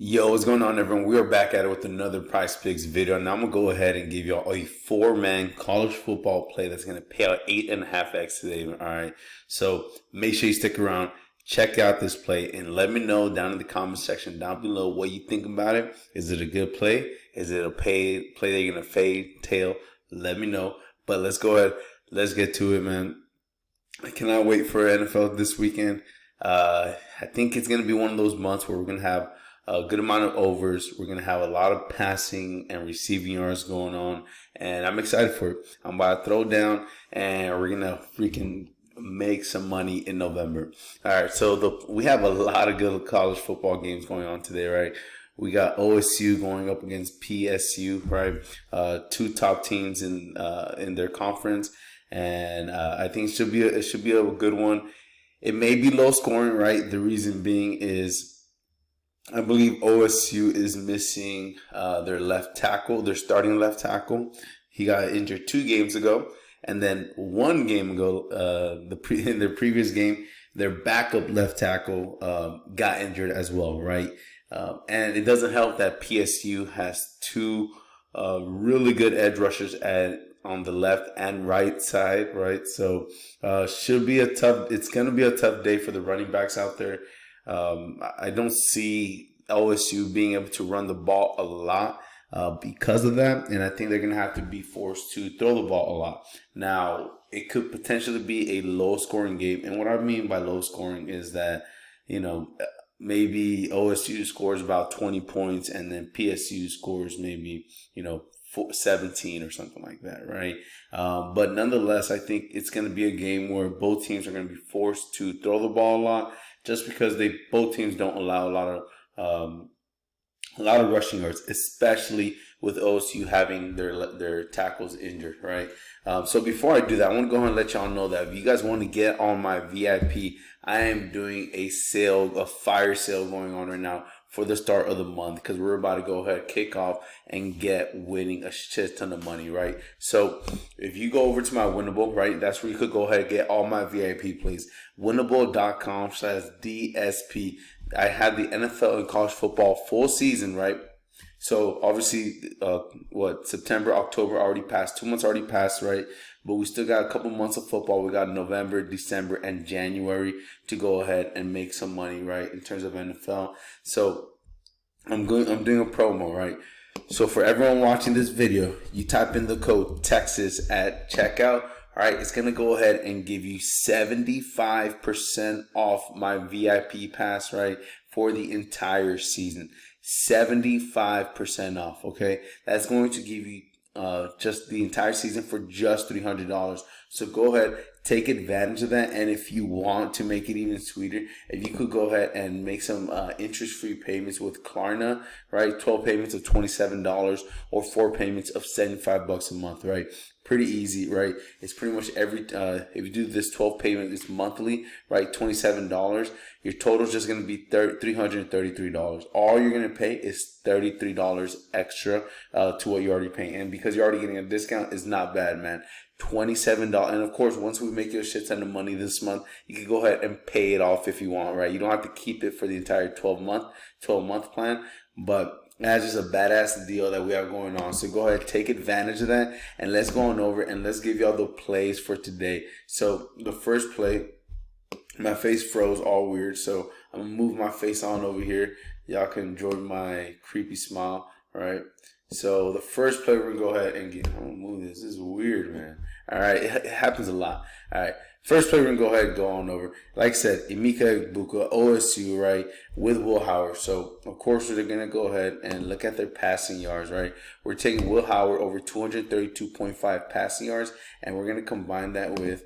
Yo, what's going on, everyone? We are back at it with another Prizepicks video. Now I'm gonna go ahead and give y'all a four-man college football play that's gonna pay out 8.5x today. All right, so make sure you stick around, check out this play, and let me know down in the comment section down below what you think about it. Is it a good play? Is it a play that you're gonna fade tail? Let me know. But let's go ahead. Let's get to it, man. I cannot wait for NFL this weekend. I think it's gonna be one of those months where we're gonna have a good amount of overs. We're going to have a lot of passing and receiving yards going on, and I'm excited for it. I'm about to throw down, and we're going to freaking make some money in November. All right, so we have a lot of good college football games going on today, right? We got OSU going up against PSU, right? Two top teams in their conference, and I think it should be a good one. It may be low scoring, right? The reason being is I believe OSU is missing their left tackle, their starting left tackle. He got injured 2 games ago, and then 1 game ago, in their previous game, their backup left tackle got injured as well, right? And it doesn't help that PSU has 2 really good edge rushers on the left and right side, right? So it's going to be a tough day for the running backs out there. I don't see OSU being able to run the ball a lot because of that, and I think they're going to have to be forced to throw the ball a lot. Now, it could potentially be a low-scoring game, and what I mean by low-scoring is that, maybe OSU scores about 20 points, and then PSU scores maybe, 17 or something like that, right? But nonetheless, I think it's going to be a game where both teams are going to be forced to throw the ball a lot, just because both teams don't allow a lot of rushing yards, especially with OSU having their tackles injured, right? So before I do that, I want to go ahead and let y'all know that if you guys want to get on my VIP, I am doing a fire sale going on right now for the start of the month, because we're about to go ahead, kick off, and get winning a shit ton of money, right? So if you go over to my Winnable, right, that's where you could go ahead and get all my VIP plays. Winnable.com/DSP. I have the NFL and college football full season, right? So obviously, September, October already passed. 2 months already passed, right? But we still got a couple months of football. We got November, December, and January to go ahead and make some money, right, in terms of NFL. So I'm doing a promo, right? So for everyone watching this video, you type in the code Texas at checkout. All right, it's going to go ahead and give you 75% off my VIP pass, right, for the entire season. 75% off, okay? That's going to give you just the entire season for just $300. So go ahead, take advantage of that. And if you want to make it even sweeter, if you could go ahead and make some interest-free payments with Klarna, right? 12 payments of $27 or 4 payments of $75 a month, right? Pretty easy, right? It's pretty much if you do this 12 payment, it's monthly, right? $27. Your total is just going to be $333. All you're going to pay is $33 extra to what you're already paying. And because you're already getting a discount, it's not bad, man. $27. And of course, once we make you a shit ton of money this month, you can go ahead and pay it off if you want, right? You don't have to keep it for the entire 12-month plan, but that's just a badass deal that we have going on. So go ahead, take advantage of that, and let's go on over and let's give y'all the plays for today. So the first play, my face froze all weird, so I'm gonna move my face on over here. Y'all can enjoy my creepy smile, all right? So the first play, we're gonna go ahead and I'm gonna move this. This is weird, man. All right, it happens a lot. All right. First play, we're going to go ahead and go on over. Like I said, Emeka Egbuka, OSU, right, with Will Howard. So, of course, they're going to go ahead and look at their passing yards, right? We're taking Will Howard over 232.5 passing yards, and we're going to combine that with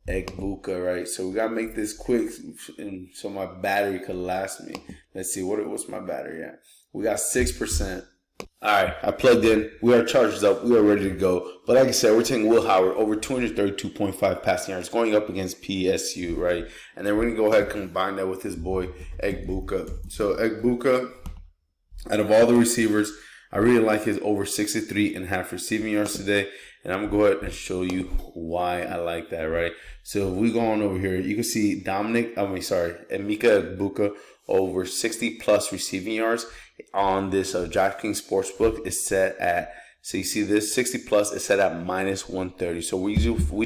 Egbuka, right? So, we got to make this quick so my battery could last me. Let's see, what's my battery at? We got 6%. All right, I plugged in. We are charged up. We are ready to go. But like I said, we're taking Will Howard over 232.5 passing yards going up against PSU, right? And then we're going to go ahead and combine that with his boy, Egbuka. So Egbuka, out of all the receivers, I really like his over 63.5 receiving yards today. And I'm going to go ahead and show you why I like that, right? So if we go on over here, you can see Emeka Egbuka over 60 plus receiving yards on this DraftKings Sportsbook is set at, so you see this 60 plus is set at minus 130. So we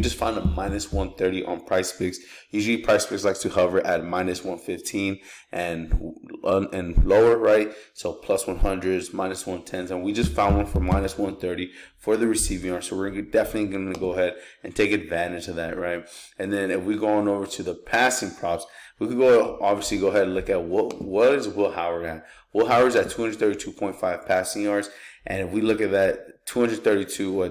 just found a minus 130 on Prizepicks. Usually Prizepicks likes to hover at minus 115 and lower, right? So plus 100s, minus 110s, and we just found one for minus 130 for the receiving yard. So we're definitely going to go ahead and take advantage of that, right? And then if we go on over to the passing props, we could go ahead and look at what is Will Howard at. Will Howard's at 232.5 passing yards. And if we look at that, 232,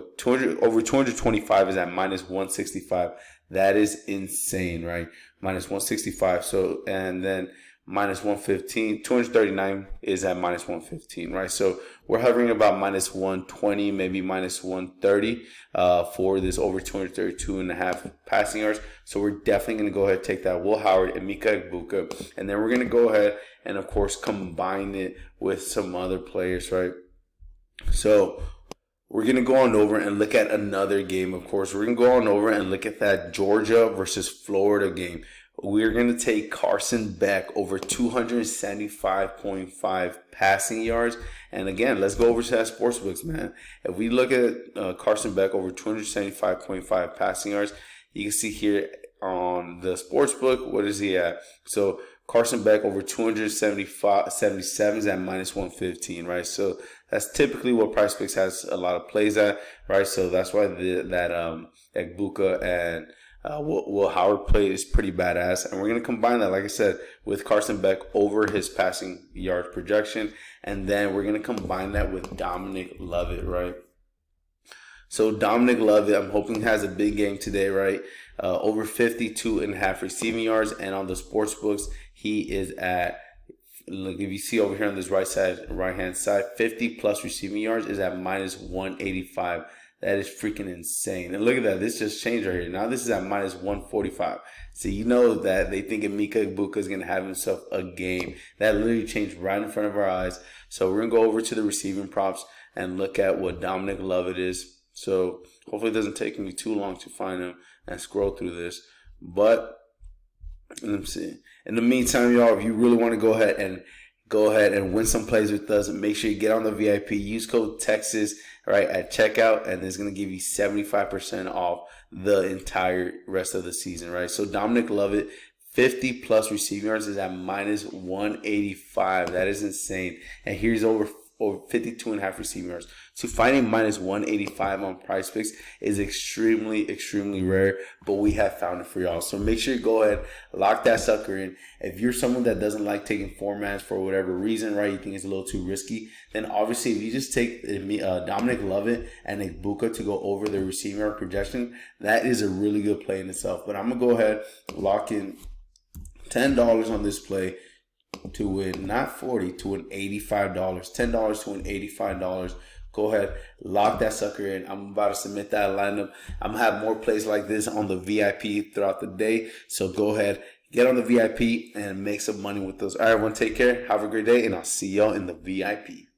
over 225 is at minus 165. That is insane, right? Minus 165. So, and then minus 115, 239 is at minus 115, right? So we're hovering about minus 120, maybe minus 130 for this over 232.5 passing yards. So we're definitely going to go ahead and take that Will Howard and Mika Egbuka. And then we're going to go ahead and, of course, combine it with some other players, right? So we're going to go on over and look at another game, of course. We're going to go on over and look at that Georgia versus Florida game. We're going to take Carson Beck over 275.5 passing yards. And again, let's go over to that Sportsbooks, man. If we look at Carson Beck over 275.5 passing yards, you can see here on the Sportsbook, what is he at? So Carson Beck over 277 is at minus 115, right? So that's typically what Prizepicks has a lot of plays at, right? So that's why that Egbuka and Will Howard play is pretty badass. And we're going to combine that, like I said, with Carson Beck over his passing yard projection. And then we're going to combine that with Dominic Lovett, right? So Dominic Lovett, I'm hoping has a big game today, right? Over 52.5 receiving yards. And on the sports books, he is at, look, if you see over here on this right hand side, 50 plus receiving yards is at minus 185. That is freaking insane. And look at that. This just changed right here. Now this is at minus 145. So you know that they think Mika Egbuka is going to have himself a game. That literally changed right in front of our eyes. So we're going to go over to the receiving props and look at what Dominic Lovett is. So hopefully it doesn't take me too long to find him and scroll through this. But let me see. In the meantime, y'all, if you really want to go ahead and win some plays with us, make sure you get on the VIP. Use code Texas right at checkout, and it's going to give you 75% off the entire rest of the season, right? So Dominic Lovett, 50 plus receiving yards is at minus 185. That is insane. And here's over 52.5 receiving yards. So finding minus 185 on Prizepicks is extremely, extremely rare, but we have found it for y'all. So make sure you go ahead, lock that sucker in. If you're someone that doesn't like taking formats for whatever reason, right, you think it's a little too risky, then obviously if you just take Dominic Lovett and Egbuka to go over the receiving yard projection, that is a really good play in itself. But I'm going to go ahead, lock in $10 on this play to win not $40 to an $85, $10 to an $85. Go ahead, lock that sucker in. I'm about to submit that lineup. I'm gonna have more plays like this on the VIP throughout the day. So go ahead, get on the VIP and make some money with those. All right, everyone, take care. Have a great day, and I'll see y'all in the VIP.